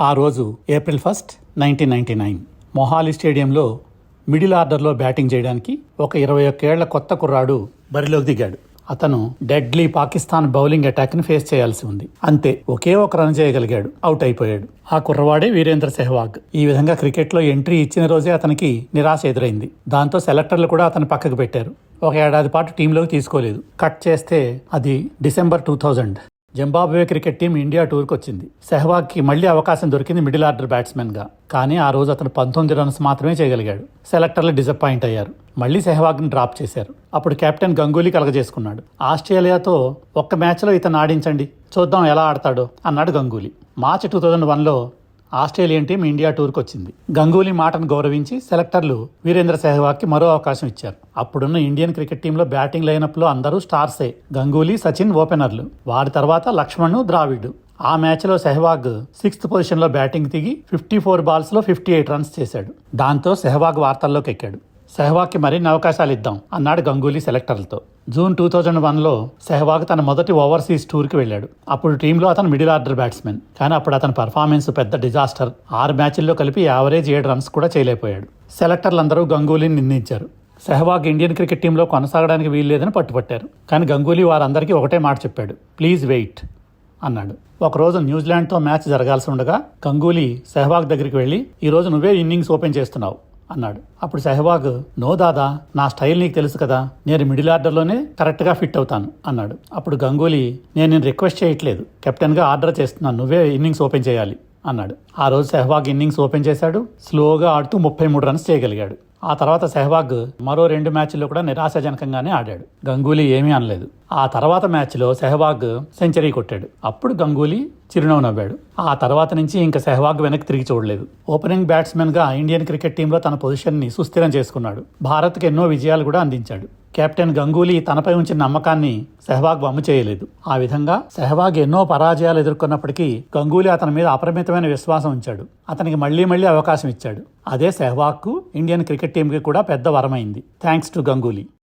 ఆ రోజు ఏప్రిల్ 1, 1999 మొహాలీ స్టేడియంలో మిడిల్ ఆర్డర్లో బ్యాటింగ్ చేయడానికి ఒక 21 ఏళ్ల కొత్త కుర్రాడు బరిలోకి దిగాడు. అతను డెడ్లీ పాకిస్తాన్ బౌలింగ్ అటాక్ని ఫేస్ చేయాల్సి ఉంది. అంతే, ఒకే ఒక రన్ చేయగలిగాడు, అవుట్ అయిపోయాడు. ఆ కుర్రవాడే వీరేంద్ర సెహ్వాగ్. ఈ విధంగా క్రికెట్లో ఎంట్రీ ఇచ్చిన రోజే అతనికి నిరాశ ఎదురైంది. దాంతో సెలెక్టర్లు కూడా అతను పక్కకు పెట్టారు. ఒక ఏడాది పాటు టీంలోకి తీసుకోలేదు. కట్ చేస్తే అది December 2000. Zimbabwe cricket team India టూర్కి వచ్చింది. సెహ్వాగ్కి మళ్లీ అవకాశం దొరికింది మిడిల్ ఆర్డర్ బ్యాట్స్మెన్గా. కానీ ఆ రోజు అతను 19 రన్స్ మాత్రమే చేయగలిగాడు. సెలెక్టర్లు డిసప్పాయింట్ అయ్యారు. మళ్లీ సెహ్వాగ్ని డ్రాప్ చేశారు. అప్పుడు కెప్టెన్ గంగూలీ కలగజేసుకున్నాడు. ఆస్ట్రేలియాతో ఒక్క మ్యాచ్లో ఇతను ఆడించండి, చూద్దాం ఎలా ఆడతాడో అన్నాడు గంగూలీ. మార్చి 2001లో ఆస్ట్రేలియన్ టీం ఇండియా టూర్కి వచ్చింది. గంగూలీ మాటను గౌరవించి సెలెక్టర్లు వీరేంద్ర సెహ్వాగ్కి మరో అవకాశం ఇచ్చారు. అప్పుడున్న ఇండియన్ క్రికెట్ టీంలో బ్యాటింగ్ లైనప్లో అందరూ స్టార్సే. గంగూలీ, సచిన్ ఓపెనర్లు. వారి తర్వాత లక్ష్మణ్, ద్రావిడ్. ఆ మ్యాచ్లో సెహ్వాగ్ 6th పొజిషన్లో బ్యాటింగ్ దిగి 54 బాల్స్లో 58 రన్స్ చేశాడు. దాంతో సెహ్వాగ్ వార్తల్లోకి ఎక్కాడు. సెహ్వాగ్కి మరిన్ని అవకాశాలు ఇద్దాం అన్నాడు గంగూలీ సెలెక్టర్లతో. జూన్ 2001లో సెహ్వాగ్ తన మొదటి ఓవర్సీస్ టూర్కి వెళ్ళాడు. అప్పుడు టీంలో అతను మిడిల్ ఆర్డర్ బ్యాట్స్మెన్. కానీ అప్పుడు అతని పర్ఫార్మెన్స్ పెద్ద డిజాస్టర్. 6 మ్యాచ్ల్లో కలిపి యావరేజ్ 7 రన్స్ కూడా చేయలేకపోయాడు. సెలెక్టర్లందరూ గంగూలీని నిందించారు. సెహ్వాగ్ ఇండియన్ క్రికెట్ టీంలో కొనసాగడానికి వీల్లేదని పట్టుపట్టారు. కానీ గంగూలీ వారందరికీ ఒకటే మాట చెప్పాడు, ప్లీజ్ వెయిట్ అన్నాడు. ఒకరోజు న్యూజిలాండ్తో మ్యాచ్ జరగాల్సి ఉండగా గంగూలీ సెహ్వాగ్ దగ్గరికి వెళ్ళి, ఈరోజు నువ్వే ఇన్నింగ్స్ ఓపెన్ చేస్తున్నావు అన్నాడు. అప్పుడు సెహ్వాగ్, నో దాదా, నా స్టైల్ నీకు తెలుసు కదా, నేను మిడిల్ ఆర్డర్లోనే కరెక్ట్గా ఫిట్ అవుతాను అన్నాడు. అప్పుడు గంగూలీ, నేను రిక్వెస్ట్ చేయట్లేదు, కెప్టెన్గా ఆర్డర్ చేస్తున్నాను, నువ్వే ఇన్నింగ్స్ ఓపెన్ చేయాలి అన్నాడు. ఆ రోజు సెహ్వాగ్ ఇన్నింగ్స్ ఓపెన్ చేశాడు. స్లోగా ఆడుతూ 33 రన్స్ చేయగలిగాడు. ఆ తర్వాత సెహ్వాగ్ మరో 2 మ్యాచ్ల్లో కూడా నిరాశాజనకంగానే ఆడాడు. గంగూలీ ఏమీ అనలేదు. ఆ తర్వాత మ్యాచ్లో సెహ్వాగ్ సెంచరీ కొట్టాడు. అప్పుడు గంగూలీ చిరునవ్వు నవ్వాడు. ఆ తర్వాత నుంచి ఇంకా సెహ్వాగ్ వెనక్కి తిరిగి చూడలేదు. ఓపెనింగ్ బ్యాట్స్మెన్గా ఇండియన్ క్రికెట్ టీంలో తన పొజిషన్ని సుస్థిరం చేసుకున్నాడు. భారత్కు ఎన్నో విజయాలు కూడా అందించాడు. కెప్టెన్ గంగూలీ తనపై ఉంచిన నమ్మకాన్ని సెహ్వాగ్ వమ్ము చేయలేదు. ఆ విధంగా సెహ్వాగ్ ఎన్నో పరాజయాలు ఎదుర్కొన్నప్పటికీ గంగూలీ అతని మీద అపరిమితమైన విశ్వాసం ఉంచాడు. అతనికి మళ్లీ అవకాశం ఇచ్చాడు. అదే సెహ్వాగ్కు, ఇండియన్ క్రికెట్ టీంకి కూడా పెద్ద వరమైంది. Thanks to Ganguly.